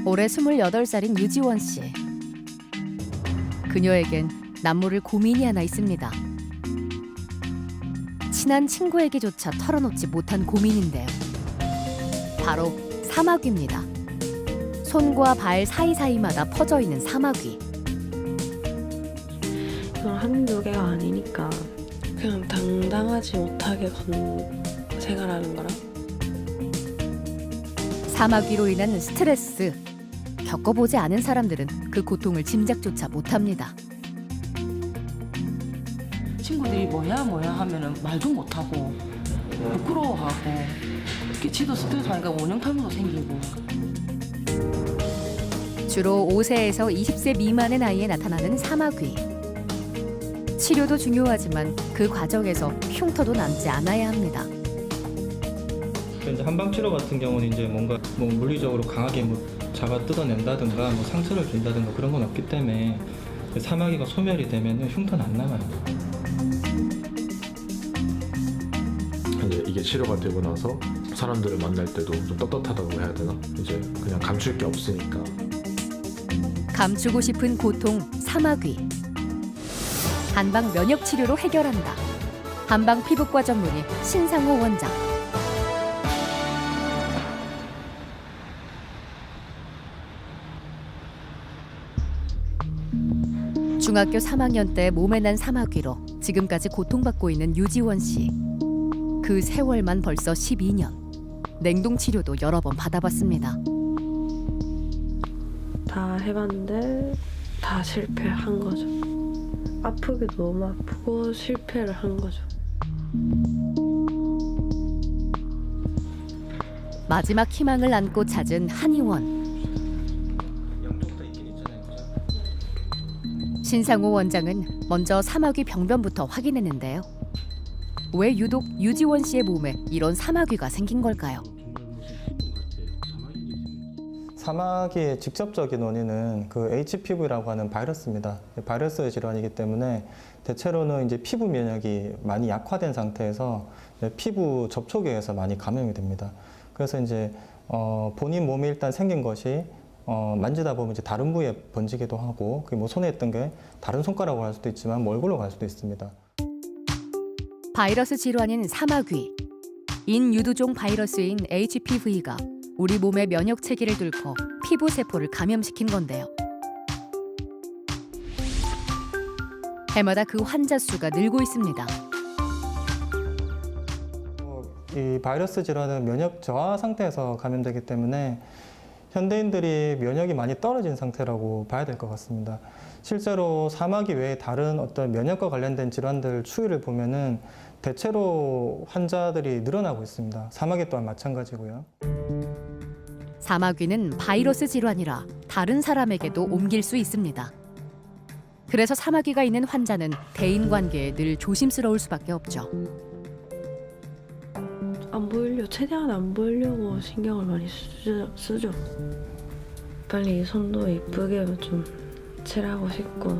올해 28살인 유지원 씨. 그녀에겐 남모를 고민이 하나 있습니다. 친한 친구에게조차 털어놓지 못한 고민인데요. 바로 사마귀입니다. 손과 발 사이사이마다 퍼져 있는 사마귀. 이건 한두 개가 아니니까 그냥 당당하지 못하게 생활하는 거라. 사마귀로 인한 스트레스. 겪어보지 않은 사람들은 그 고통을 짐작조차 못합니다. 친구들이 뭐야 하면은 말도 못하고 부끄러워하고 이렇게 지도 스트레스 하니까 원형탈모도 생기고. 주로 5세에서 20세 미만의 나이에 나타나는 사마귀. 치료도 중요하지만 그 과정에서 흉터도 남지 않아야 합니다. 이제 한방 치료 같은 경우는 이제 뭔가 물리적으로 강하게 잡아 뜯어낸다든가 상처를 준다든가 그런 건 없기 때문에 사마귀가 소멸이 되면 흉터는 안 남아요. 이제 이게 치료가 되고 나서 사람들을 만날 때도 좀 떳떳하다고 해야 되나? 이제 그냥 감출 게 없으니까. 감추고 싶은 고통 사마귀. 한방 면역 치료로 해결한다. 한방 피부과 전문의 신상호 원장. 중학교 3학년 때 몸에 난 사마귀로 지금까지 고통받고 있는 유지원 씨. 그 세월만 벌써 12년. 냉동 치료도 여러 번 받아봤습니다. 다 해봤는데 다 실패한 거죠. 아프기도 너무 아프고 실패를 한 거죠. 마지막 희망을 안고 찾은 한의원. 신상호 원장은 먼저 사마귀 병변부터 확인했는데요. 왜 유독 유지원 씨의 몸에 이런 사마귀가 생긴 걸까요? 사마귀의 직접적인 원인은 그 HPV라고 하는 바이러스입니다. 바이러스 질환이기 때문에 대체로는 이제 피부 면역이 많이 약화된 상태에서 피부 접촉에 의해서 많이 감염이 됩니다. 그래서 이제 본인 몸에 일단 생긴 것이 만지다 보면 이제 다른 부위에 번지기도 하고, 그게 손에 있던 게 다른 손가락으로 갈 수도 있지만 얼굴로 갈 수도 있습니다. 바이러스 질환인 사마귀. 인유두종 바이러스인 HPV가 우리 몸의 면역 체계를 뚫고 피부 세포를 감염시킨 건데요. 해마다 그 환자 수가 늘고 있습니다. 이 바이러스 질환은 면역 저하 상태에서 감염되기 때문에 현대인들이 면역이 많이 떨어진 상태라고 봐야 될 것 같습니다. 실제로 사마귀 외에 다른 어떤 면역과 관련된 질환들 추이를 보면은 대체로 환자들이 늘어나고 있습니다. 사마귀 또한 마찬가지고요. 사마귀는 바이러스 질환이라 다른 사람에게도 옮길 수 있습니다. 그래서 사마귀가 있는 환자는 대인관계에 늘 조심스러울 수밖에 없죠. 최대한 안 보이려고 신경을 많이 쓰죠. 빨리 손도 이쁘게 좀 칠하고 싶고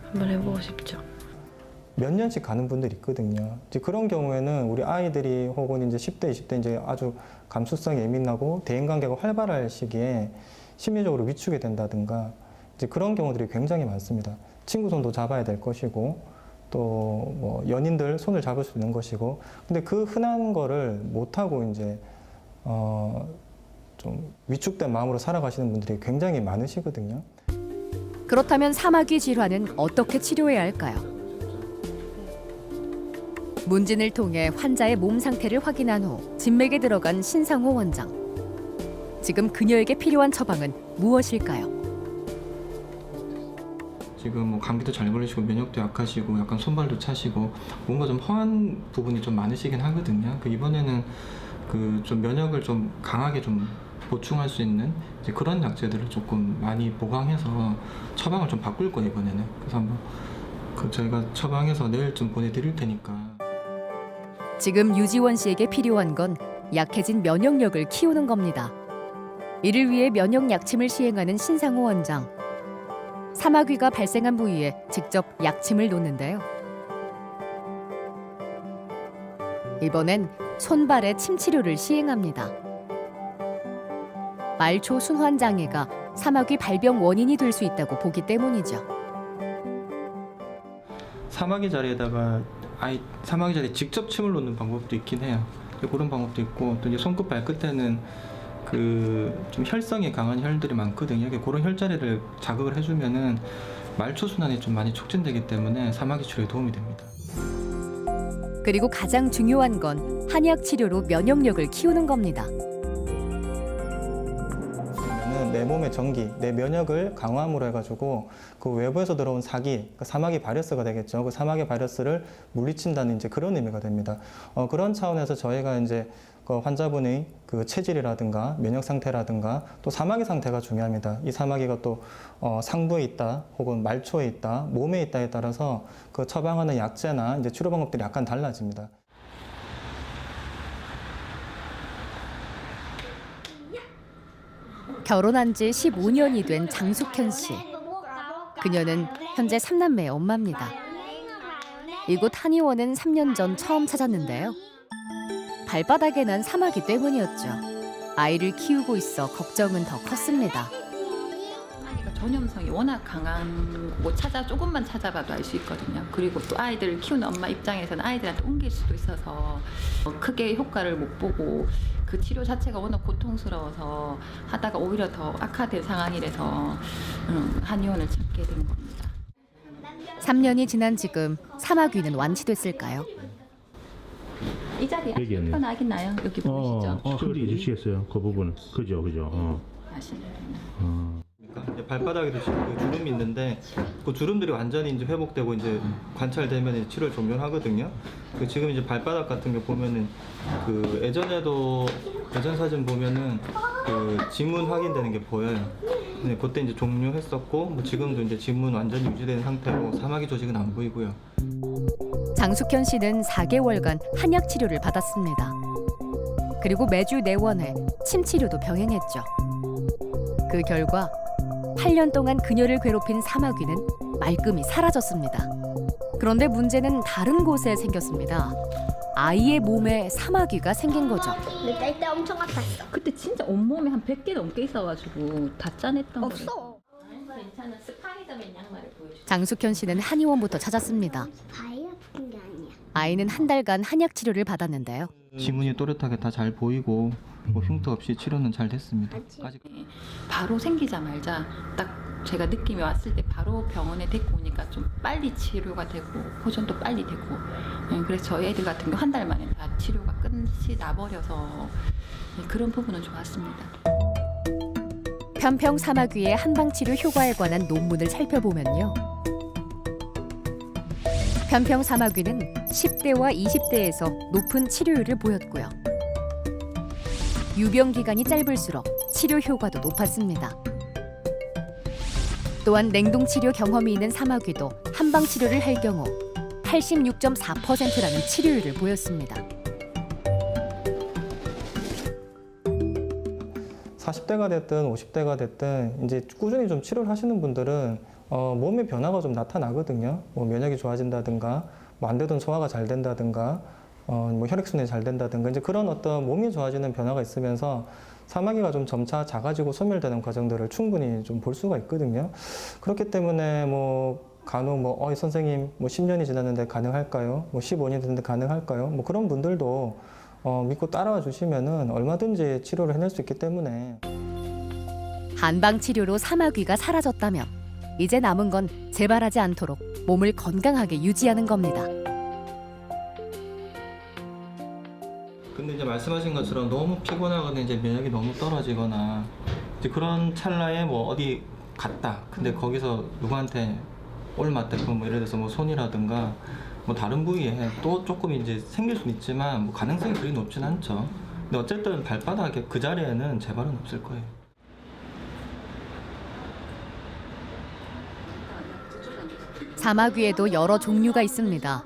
한번 해보고 싶죠. 몇 년씩 가는 분들이 있거든요. 이제 그런 경우에는 우리 아이들이 혹은 이제 10대, 20대 이제 아주 감수성이 예민하고 대인관계가 활발할 시기에 심리적으로 위축이 된다든가 이제 그런 경우들이 굉장히 많습니다. 친구 손도 잡아야 될 것이고 또 뭐 연인들 손을 잡을 수 있는 것이고, 근데 그 흔한 거를 못하고 이제 좀 위축된 마음으로 살아가시는 분들이 굉장히 많으시거든요. 그렇다면 사마귀 질환은 어떻게 치료해야 할까요? 문진을 통해 환자의 몸 상태를 확인한 후 진맥에 들어간 신상호 원장. 지금 그녀에게 필요한 처방은 무엇일까요? 지금 감기도 잘 걸리시고 면역도 약하시고 약간 손발도 차시고 뭔가 좀 허한 부분이 좀 많으시긴 하거든요. 이번에는 좀 면역을 좀 강하게 좀 보충할 수 있는 이제 그런 약재들을 조금 많이 보강해서 처방을 좀 바꿀 거예요, 이번에는. 그래서 한번 저희가 처방해서 내일 좀 보내드릴 테니까. 지금 유지원 씨에게 필요한 건 약해진 면역력을 키우는 겁니다. 이를 위해 면역 약침을 시행하는 신상호 원장. 사마귀가 발생한 부위에 직접 약침을 놓는데요. 이번엔 손발에 침 치료를 시행합니다. 말초 순환 장애가 사마귀 발병 원인이 될 수 있다고 보기 때문이죠. 사마귀 자리에다가 사마귀 자리에 직접 침을 놓는 방법도 있긴 해요. 그런 방법도 있고 또 이제 손끝 발끝에는 좀 혈성이 강한 혈들이 많거든요. 그런 혈자리를 자극을 해주면은 말초 순환이 좀 많이 촉진되기 때문에 사마귀 치료에 도움이 됩니다. 그리고 가장 중요한 건 한약 치료로 면역력을 키우는 겁니다. 내 몸의 전기, 내 면역을 강화함으로 해가지고 그 외부에서 들어온 사기, 그 사마귀 바이러스가 되겠죠. 그 사마귀 바이러스를 물리친다는 이제 그런 의미가 됩니다. 그런 차원에서 저희가 이제 그 환자분의 그 체질이라든가 면역 상태라든가 또 사마귀 상태가 중요합니다. 이 사마귀가 또 상부에 있다, 혹은 말초에 있다, 몸에 있다에 따라서 그 처방하는 약제나 이제 치료 방법들이 약간 달라집니다. 결혼한 지 15년이 된 장숙현 씨. 그녀는 현재 3남매의 엄마입니다. 이곳 한의원은 3년 전 처음 찾았는데요. 발바닥에 난 사마귀 때문이었죠. 아이를 키우고 있어 걱정은 더 컸습니다. 사마귀가 전염성이 워낙 강한 거 조금만 찾아봐도 알 수 있거든요. 그리고 또 아이들을 키우는 엄마 입장에서는 아이들한테 옮길 수도 있어서 크게 효과를 못 보고 그 치료 자체가 워낙 고통스러워서 하다가 오히려 더 악화된 상황이라서 한의원을 찾게 된 겁니다. 3년이 지난 지금 사마귀는 완치됐을까요? 이 자리에 여기였네. 나긴 나요. 여기 보이시죠? 소리 해주시겠어요? 그 부분은. 그죠. 아시네요. 이제 발바닥에도 지금 그 주름이 있는데 그 주름들이 완전히 이제 회복되고 이제 관찰되면 이제 치료를 종료하거든요. 지금 이제 발바닥 같은 게 보면은 예전 사진 보면은 그 지문 확인되는 게 보여요. 네, 그때 이제 종료했었고 뭐 지금도 이제 지문 완전히 유지된 상태고 사마귀 조직은 안 보이고요. 장숙현 씨는 4개월간 한약 치료를 받았습니다. 그리고 매주 내원해 침 치료도 병행했죠. 그 결과 8년 동안 그녀를 괴롭힌 사마귀는 말끔히 사라졌습니다. 그런데 문제는 다른 곳에 생겼습니다. 아이의 몸에 사마귀가 생긴 거죠. 내 딸 때 엄청 아팠어. 그때 진짜 온몸에 한 100개 넘게 있어가지고 다 짜냈던 거예요. 없어. 괜찮은 스파이더맨 양말을 보여주세요. 장숙현 씨는 한의원부터 찾았습니다. 바위 아픈 게 아니야. 아이는 한 달간 한약 치료를 받았는데요. 지문이 또렷하게 다 잘 보이고 뭐 흉터 없이 치료는 잘 됐습니다. 아직 바로 생기자마자 딱 제가 느낌이 왔을 때 바로 병원에 데리고 오니까 좀 빨리 치료가 되고 호전도 빨리 되고 그래서 저희 애들 같은 경우 한 달 만에 다 치료가 끝이 나버려서 그런 부분은 좋았습니다. 편평 사마귀의 한방 치료 효과에 관한 논문을 살펴보면요. 편평 사마귀는 10대와 20대에서 높은 치료율을 보였고요. 유병 기간이 짧을수록 치료 효과도 높았습니다. 또한 냉동 치료 경험이 있는 사마귀도 한방 치료를 할 경우 86.4%라는 치료율을 보였습니다. 40대가 됐든 50대가 됐든 이제 꾸준히 좀 치료를 하시는 분들은 몸의 변화가 좀 나타나거든요. 뭐 면역이 좋아진다든가, 뭐 안 되던 소화가 잘 된다든가, 뭐 혈액순환이 잘 된다든가 이제 그런 어떤 몸이 좋아지는 변화가 있으면서 사마귀가 좀 점차 작아지고 소멸되는 과정들을 충분히 좀 볼 수가 있거든요. 그렇기 때문에 뭐 간혹 선생님 뭐 10년이 지났는데 가능할까요? 뭐 15년이 됐는데 가능할까요? 뭐 그런 분들도 믿고 따라와 주시면은 얼마든지 치료를 해낼 수 있기 때문에. 한방 치료로 사마귀가 사라졌다면 이제 남은 건 재발하지 않도록 몸을 건강하게 유지하는 겁니다. 근데 이제 말씀하신 것처럼 너무 피곤하거나 이제 면역이 너무 떨어지거나 이제 그런 찰나에 뭐 어디 갔다. 근데 거기서 누구한테 올맞대고 뭐 예를 들어서 뭐 손이라든가 뭐 다른 부위에 또 조금 이제 생길 수는 있지만 뭐 가능성이 그리 높진 않죠. 근데 어쨌든 발바닥에 그 자리에는 재발은 없을 거예요. 사마귀에도 여러 종류가 있습니다.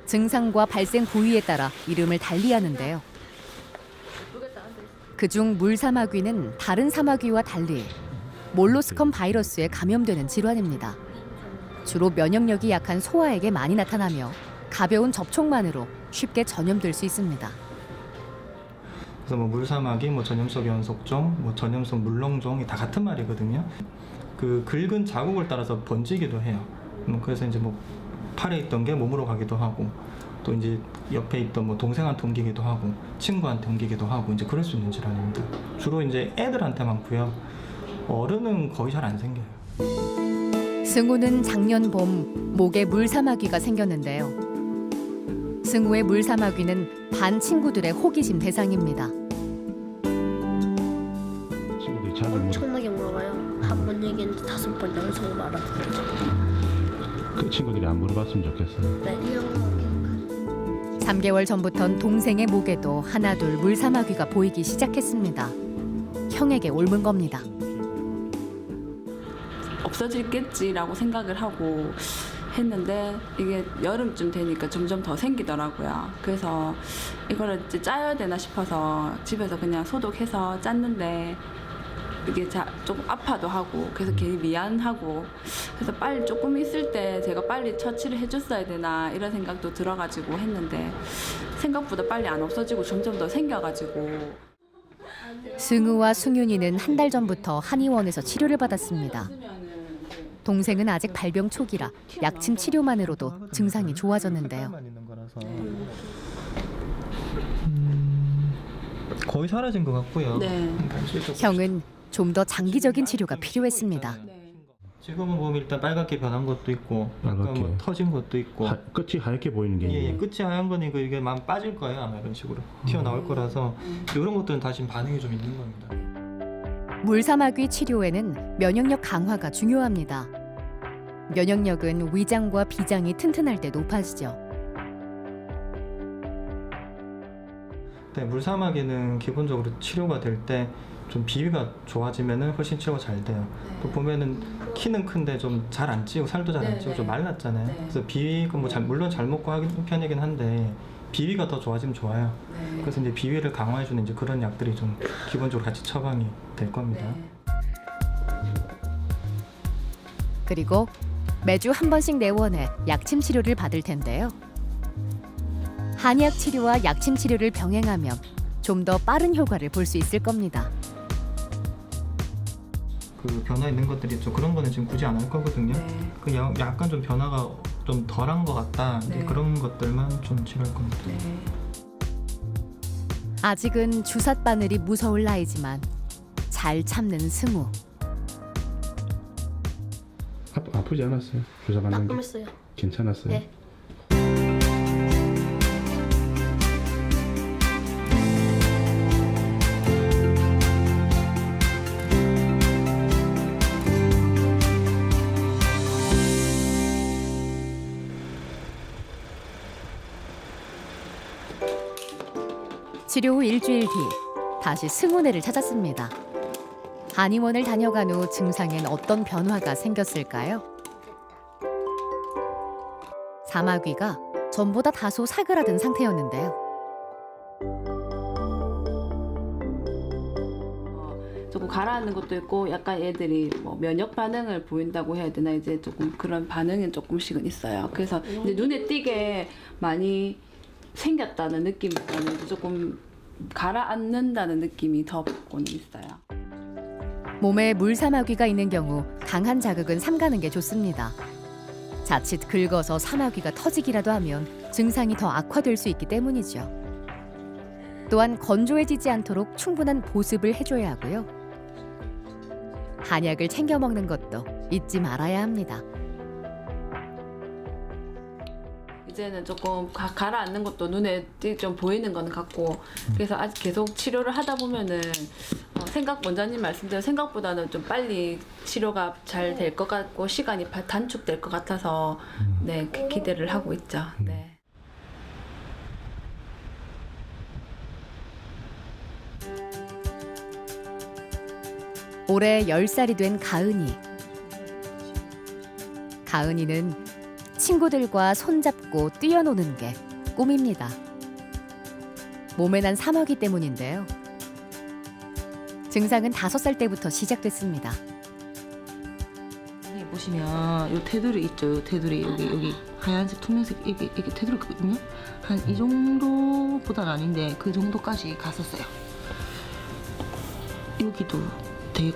증상과 발생 부위에 따라 이름을 달리하는데요. 그중 물사마귀는 다른 사마귀와 달리 몰루스컴 바이러스에 감염되는 질환입니다. 주로 면역력이 약한 소아에게 많이 나타나며 가벼운 접촉만으로 쉽게 전염될 수 있습니다. 그래서 뭐 물사마귀, 뭐 전염성 연속종, 뭐 전염성 물렁종이 다 같은 말이거든요. 그 긁은 자국을 따라서 번지기도 해요. 그래서 이제 뭐 팔에 있던 게 몸으로 가기도 하고, 또 이제 옆에 있던 뭐 동생한테 옮기기도 하고, 친구한테 옮기기도 하고, 이제 그럴 수 있는 질환입니다. 주로 이제 애들한테 많고요. 어른은 거의 잘 안 생겨요. 승우는 작년 봄 목에 물사마귀가 생겼는데요. 승우의 물사마귀는 반 친구들의 호기심 대상입니다. 친구들이 잘 모르. 엄청나게 물어봐요. 한 번 얘기했는데 5번 연속으로 알아듣죠. 그 친구들이 안 물어봤으면 좋겠어요. 네. 3개월 전부턴 동생의 목에도 하나둘 물사마귀가 보이기 시작했습니다. 형에게 옮은 겁니다. 없어질겠지라고 생각을 하고 했는데 이게 여름쯤 되니까 점점 더 생기더라고요. 그래서 이거를 이제 짜야 되나 싶어서 집에서 그냥 소독해서 짰는데 이게 조금 아파도 하고 그래서 괜히 미안하고 그래서 빨리 조금 있을 때 제가 빨리 처치를 해줬어야 되나 이런 생각도 들어가지고 했는데 생각보다 빨리 안 없어지고 점점 더 생겨가지고 승우와 승윤이는 한 달 전부터 한의원에서 치료를 받았습니다. 동생은 아직 발병 초기라 약침 치료만으로도 증상이 좋아졌는데요. 거의 사라진 것 같고요. 네. 형은 좀 더 장기적인 치료가 필요했습니다. 지금은 보면 일단 빨갛게 변한 것도 있고, 약간 빨갛게. 뭐 터진 것도 있고, 끝이 하얗게 보이는 게 예, 있네요. 끝이 하얀 거니까 이게 막 빠질 거예요, 아마 이런 식으로 튀어나올 거라서 이런 것들은 다시 반응이 좀 있는 겁니다. 물사마귀 치료에는 면역력 강화가 중요합니다. 면역력은 위장과 비장이 튼튼할 때 높아지죠. 네, 물사마귀는 기본적으로 치료가 될 때 좀 비위가 좋아지면은 훨씬 치료가 잘 돼요. 또 보면은 키는 큰데 좀 잘 안 찌고 살도 잘 안 찌고 좀 말랐잖아요. 그래서 비위가 뭐 물론 잘 먹고 하는 편이긴 한데 비위가 더 좋아지면 좋아요. 그래서 이제 비위를 강화해주는 이제 그런 약들이 좀 기본적으로 같이 처방이 될 겁니다. 그리고 매주 한 번씩 내원해 약침 치료를 받을 텐데요. 한약 치료와 약침 치료를 병행하면 좀 더 빠른 효과를 볼 수 있을 겁니다. 그 변화 있는 것들이 있죠. 그런 거는 지금 굳이 안 할 거거든요. 그 약간 좀 변화가 좀 덜한 것 같다. 이제 그런 것들만 좀 치료할 겁니다. 아직은 주삿바늘이 무서울 나이지만 잘 참는 승우. 아프지 않았어요? 주사 맞는 게? 따끔했어요. 괜찮았어요? 네. 치료 후 일주일 뒤 다시 승우네를 찾았습니다. 한의원을 다녀간 후 증상엔 어떤 변화가 생겼을까요? 사마귀가 전보다 다소 사그라든 상태였는데요. 조금 가라앉는 것도 있고 약간 애들이 뭐 면역 반응을 보인다고 해야 되나 이제 조금 그런 반응은 조금씩은 있어요. 그래서 이제 눈에 띄게 많이 생겼다는 느낌보다는 조금 가라앉는다는 느낌이 더 받고는 있어요. 몸에 물사마귀가 있는 경우 강한 자극은 삼가는 게 좋습니다. 자칫 긁어서 사마귀가 터지기라도 하면 증상이 더 악화될 수 있기 때문이죠. 또한 건조해지지 않도록 충분한 보습을 해줘야 하고요. 한약을 챙겨 먹는 것도 잊지 말아야 합니다. 이제는 조금 가라앉는 것도 눈에 좀 보이는 거는 같고 그래서 아직 계속 치료를 하다 보면은 원장님 말씀대로 생각보다는 좀 빨리 치료가 잘 될 것 같고 시간이 단축될 것 같아서 네 기대를 하고 있죠. 네. 올해 10살이 된 가은이. 가은이는 친구들과 손잡고 뛰어노는 게 꿈입니다. 몸에 난 사마귀 때문인데요. 증상은 5살 때부터 시작됐습니다. 여기 보시면 요 테두리 있죠. 요 테두리 여기 하얀색 투명색 이게 테두리거든요. 한 이 정도보다는 아닌데 그 정도까지 갔었어요. 여기도 되게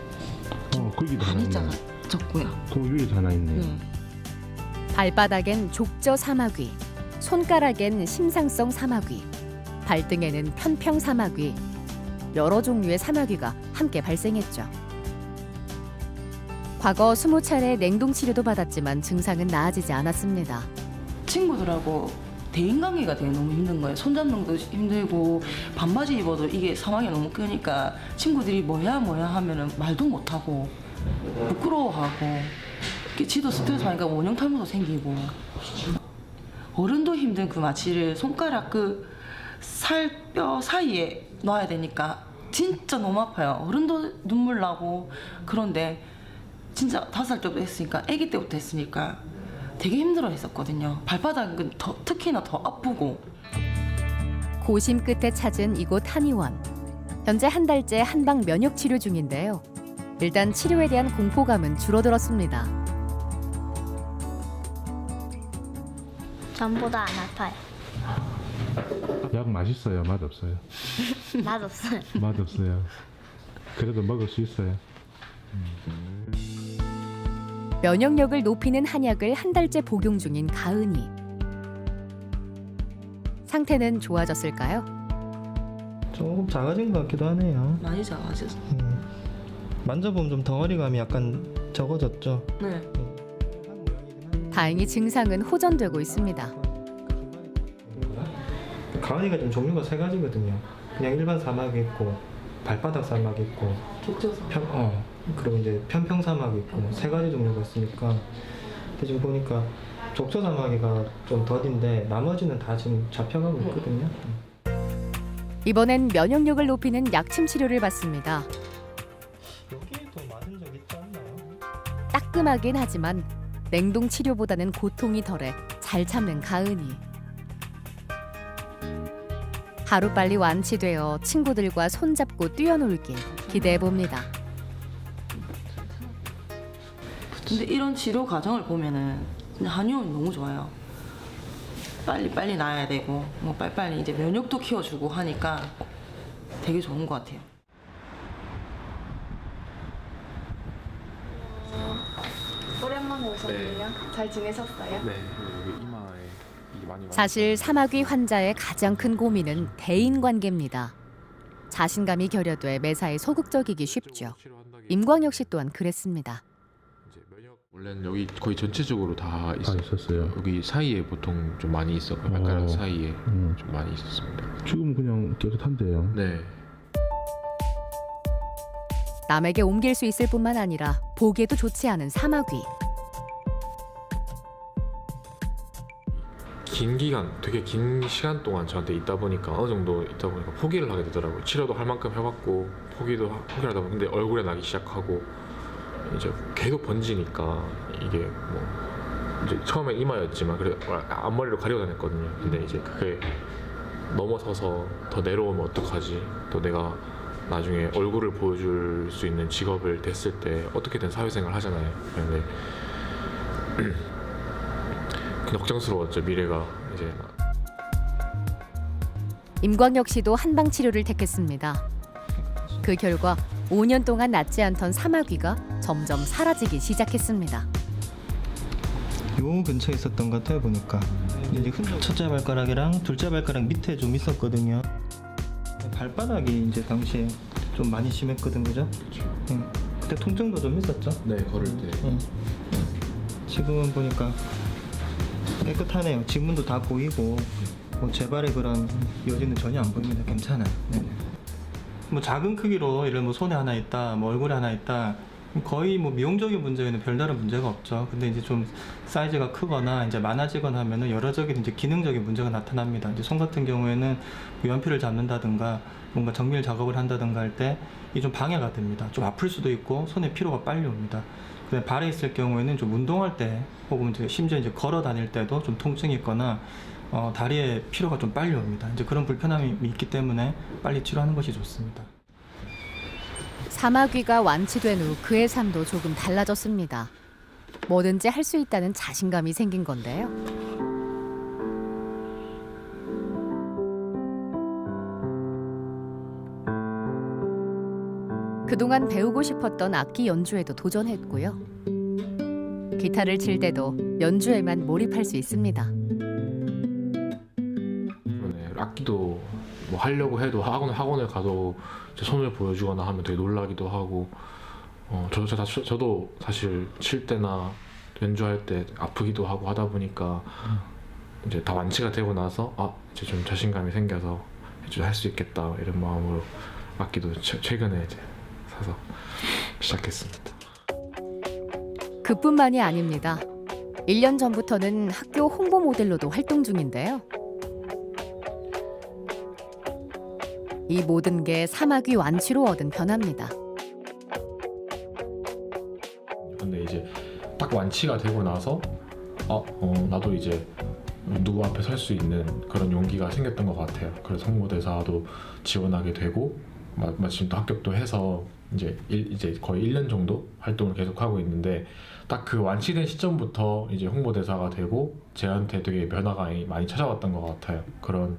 거기도 하나 많이 있네. 작아졌고요. 그 위에도 하나 있네. 네. 발바닥엔 족저 사마귀, 손가락엔 심상성 사마귀, 발등에는 편평 사마귀. 여러 종류의 사마귀가 함께 발생했죠. 과거 20차례 냉동 치료도 받았지만 증상은 나아지지 않았습니다. 친구들하고 대인관계가 되게 너무 힘든 거예요. 손잡는 것도 힘들고 반바지 입어도 이게 사막이 너무 끄니까 친구들이 뭐야 하면은 말도 못하고 부끄러워하고 이렇게 지도 스트레스 받으니까 원형 탈모도 생기고 어른도 힘든 그 마취를 손가락 그 살뼈 사이에 놔야 되니까 진짜 너무 아파요. 어른도 눈물 나고 그런데 진짜 5살 때부터 했으니까 아기 때부터 했으니까 되게 힘들어 했었거든요. 발바닥은 특히나 더 아프고. 고심 끝에 찾은 이곳 한의원. 현재 한 달째 한방 면역 치료 중인데요. 일단 치료에 대한 공포감은 줄어들었습니다. 전보다 안 아파요. 약 맛있어요? 맛없어요? 맛없어요. 맛없어요. 그래도 먹을 수 있어요. 면역력을 높이는 한약을 한 달째 복용 중인 가은이. 상태는 좋아졌을까요? 조금 작아진 것 같기도 하네요. 많이 작아졌어. 만져보면 좀 덩어리감이 약간 적어졌죠. 네. 다행히 증상은 호전되고 있습니다. 가은이가 좀 종류가 3가지거든요. 그냥 일반 사막이 있고 발바닥 사막이 있고 족저서. 그리고 이제 편평 사막이 있고 3가지 종류가 있으니까 근데 지금 보니까 족저 사마귀가 좀 더딘데 나머지는 다 지금 잡혀가고 있거든요. 이번엔 면역력을 높이는 약침 치료를 받습니다. 여기에 더 맞은 적 있지 않나요? 따끔하긴 하지만 냉동 치료보다는 고통이 덜해 잘 참는 가은이. 하루빨리 완치되어 친구들과 손잡고 뛰어놀길 기대해봅니다. 근데 이런 치료 과정을 보면은 그냥 한의원이 너무 좋아요. 빨리 나아야 되고 뭐 빨리 이제 면역도 키워주고 하니까 되게 좋은 것 같아요. 오랜만에 오셨네요. 잘 지내셨어요? 네, 여기 이마에 이게 많이 사실 사마귀 환자의 가장 큰 고민은 대인관계입니다. 자신감이 결여돼 매사에 소극적이기 쉽죠. 임광혁 씨 또한 그랬습니다. 원래는 여기 거의 전체적으로 다 다 있었어요. 여기 사이에 보통 좀 많이 있었고 발가락 사이에 음. 좀 많이 있었습니다. 지금 그냥 깨끗한데요. 네. 남에게 옮길 수 있을 뿐만 아니라 보기에도 좋지 않은 사마귀. 긴 기간, 되게 긴 시간 동안 저한테 있다 보니까 어느 정도 있다 보니까 포기를 하게 되더라고요. 치료도 할 만큼 해봤고 포기를 하다 보면 근데 얼굴에 나기 시작하고 이제 계속 번지니까 이게 뭐 이제 처음에 이마였지만 그래 앞머리로 가리고 다녔거든요. 근데 이제 그게 넘어서서 더 내려오면 어떡하지? 또 내가 나중에 얼굴을 보여줄 수 있는 직업을 됐을 때 어떻게든 사회생활 하잖아요. 근데 그냥 걱정스러웠죠. 미래가 이제. 임광혁 씨도 한방 치료를 택했습니다. 그 결과 5년 동안 낫지 않던 사마귀가 점점 사라지기 시작했습니다. 요 근처에 있었던 것 같아요 보니까. 이제 첫째 발가락이랑 둘째 발가락 밑에 좀 있었거든요. 발바닥이 이제 당시에 좀 많이 심했거든, 그죠? 응. 그때 통증도 좀 있었죠? 네, 걸을 때. 응. 지금은 보니까 깨끗하네요. 지문도 다 보이고 뭐 재발의 그런 여지는 전혀 안 보입니다. 괜찮아요. 네네. 뭐 작은 크기로 예를 뭐 손에 하나 있다, 뭐 얼굴에 하나 있다, 거의 뭐 미용적인 문제에는 별다른 문제가 없죠. 근데 이제 좀 사이즈가 크거나 이제 많아지거나 하면은 여러적인 이제 기능적인 문제가 나타납니다. 이제 손 같은 경우에는 연필을 잡는다든가 뭔가 정밀 작업을 한다든가 할 때 이 좀 방해가 됩니다. 좀 아플 수도 있고 손에 피로가 빨리 옵니다. 근데 발에 있을 경우에는 좀 운동할 때 혹은 이제 심지어 이제 걸어 다닐 때도 좀 통증이 있거나 다리에 피로가 좀 빨리 옵니다. 이제 그런 불편함이 있기 때문에 빨리 치료하는 것이 좋습니다. 사마귀가 완치된 후 그의 삶도 조금 달라졌습니다. 뭐든지 할 수 있다는 자신감이 생긴 건데요. 그동안 배우고 싶었던 악기 연주에도 도전했고요. 기타를 칠 때도 연주에만 몰입할 수 있습니다. 네, 악기도 뭐 하려고 해도 학원을 가도 제 손을 보여주거나 하면 되게 놀라기도 하고 저도 사실 칠 때나 연주할 때 아프기도 하고 하다 보니까 이제 다 완치가 되고 나서 이제 좀 자신감이 생겨서 할 수 있겠다 이런 마음으로 악기도 최근에 이제 사서 시작했습니다. 그뿐만이 아닙니다. 1년 전부터는 학교 홍보 모델로도 활동 중인데요. 이 모든 게 사마귀 완치로 얻은 변화입니다. 근데 이제 딱 완치가 되고 나서 나도 이제 누구 앞에 설 수 있는 그런 용기가 생겼던 것 같아요. 그래서 홍보대사도 지원하게 되고 마침 또 합격도 해서 이제 거의 1년 정도 활동을 계속하고 있는데 딱 그 완치된 시점부터 이제 홍보대사가 되고 저한테 되게 변화가 많이 찾아왔던 것 같아요. 그런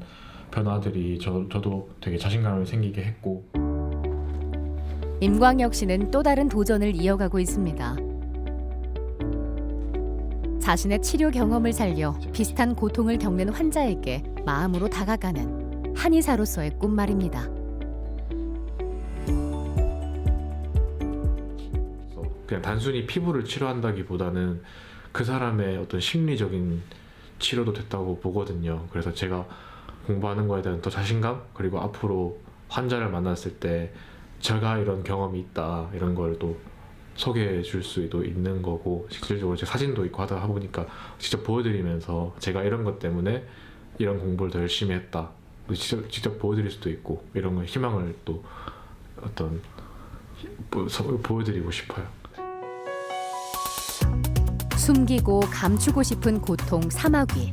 변화들이 저도 되게 자신감을 생기게 했고. 임광혁 씨는 또 다른 도전을 이어가고 있습니다. 자신의 치료 경험을 살려 비슷한 고통을 겪는 환자에게 마음으로 다가가는 한의사로서의 꿈 말입니다. 그냥 단순히 피부를 치료한다기보다는 그 사람의 어떤 심리적인 치료도 됐다고 보거든요. 그래서 제가 공부하는 거에 대한 더 자신감, 그리고 앞으로 환자를 만났을 때 제가 이런 경험이 있다 이런 걸 또 소개해 줄 수도 있는 거고, 실질적으로 제 사진도 있고 하다 보니까 직접 보여드리면서 제가 이런 것 때문에 이런 공부를 더 열심히 했다 직접 보여드릴 수도 있고, 이런 걸 희망을 또 어떤 보여드리고 싶어요. 숨기고 감추고 싶은 고통 사마귀.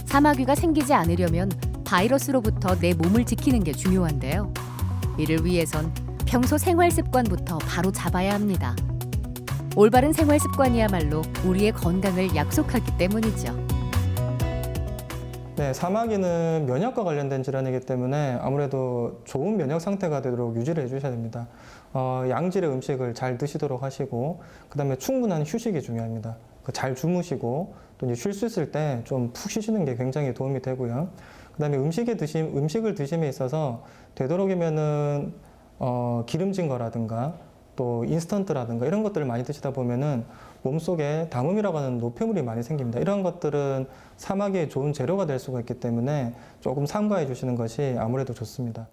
사마귀가 생기지 않으려면 바이러스로부터 내 몸을 지키는 게 중요한데요. 이를 위해선 평소 생활 습관부터 바로 잡아야 합니다. 올바른 생활 습관이야말로 우리의 건강을 약속하기 때문이죠. 네, 사마귀는 면역과 관련된 질환이기 때문에 아무래도 좋은 면역 상태가 되도록 유지를 해주셔야 됩니다. 양질의 음식을 잘 드시도록 하시고, 그다음에 충분한 휴식이 중요합니다. 잘 주무시고 또 이제 쉴 수 있을 때 좀 푹 쉬시는 게 굉장히 도움이 되고요. 그다음에 음식을 드심에 있어서 되도록이면은 기름진 거라든가 또 인스턴트라든가 이런 것들을 많이 드시다 보면은 몸속에 담음이라고 하는 노폐물이 많이 생깁니다. 이런 것들은 사마귀의 좋은 재료가 될 수가 있기 때문에 조금 삼가해 주시는 것이 아무래도 좋습니다.